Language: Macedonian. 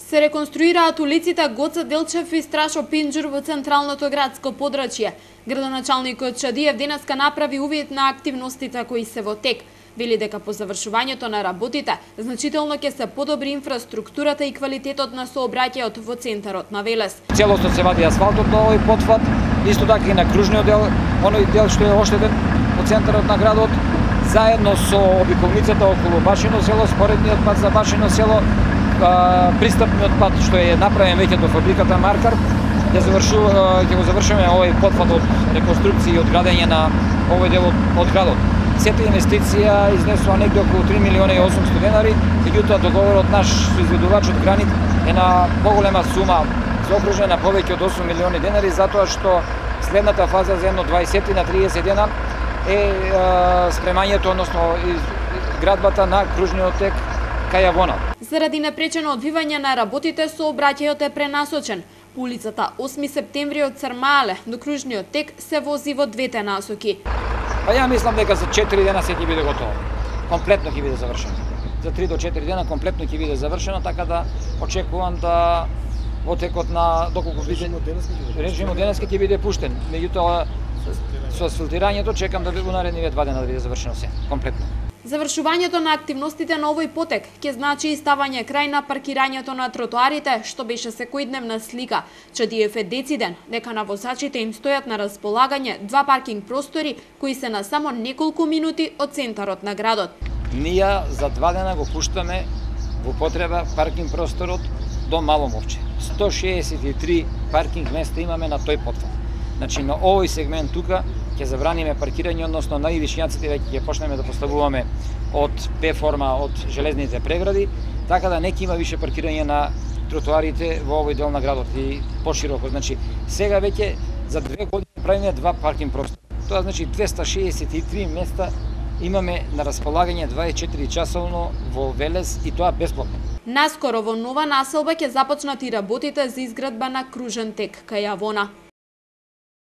Се реконструираат улиците Гоце Делчев и Страшо Пинџур во централното градско подрачје. Градоначалникот Чадиев денеска направи увид на активностите кои се во тек. Вели дека по завршувањето на работите значително ќе се подобри инфраструктурата и квалитетот на сообраќајот во центарот на Велес. Целосно се вади асфалтот на овој потфат, исто така и на кружниот дел, оној дел што е оштетен во центарот на градот, заедно со обиколницата околу Башино село, споредниот пат за Башино село, пристапниот пат што е направен веќе до фабриката Маркар, ќе го завршиме овој потфат од реконструкција и одградење на овој дел од градот. Сета инвестиција изнесува негде околу 3 милиона и 800 денари, меѓутоа договорот наш со изведувачот Гранит е на поголема сума, заокружена на повеќе од 8 милиони денари, затоа што следната фаза за едно 20 на 30 дена е спремањето, односно изградбата на кружниот тек кај Јавона. Заради непречено одвивање на работите, сообраќајот е пренасочен. По улицата 8 септември од Црмаале до кружниот тек се вози во двете насоки. Па ја мислам дека за 4 дена се ќе биде готово. Комплетно ќе биде завршено. За 3 до 4 дена комплетно ќе биде завршено, така да очекувам да во текот на доколку режимот денеска ќе биде пуштен. Меѓутоа со асфалтирањето чекам да биде наредниве 2 дена да биде завршено се комплетно. Завршувањето на активностите на овој потек ќе значи и ставање крај на паркирањето на тротоарите, што беше секојдневна слика. Чадиев е дециден дека на возачите им стојат на располагање 2 паркинг простори кои се на само неколку минути од центарот на градот. Ние за 2 дена го пуштаме во потреба паркинг просторот до Мало Мовче. 163 паркинг места имаме на тој потфат. Значи на овој сегмент тука ќе забраниме паркирање, односно на ивишњаците веќе ќе почнеме да поставуваме од П-форма од железните прегради, така да не ќе има више паркирање на тротоарите во овој дел на градот и пошироко. Значи сега веќе за 2 години правиме 2 паркинг простори. Тоа значи 263 места имаме на располагање 24 часовно во Велес и тоа бесплатно. Наскоро во нова населба ќе започнат и работите за изградба на кружен тек кај Јавона.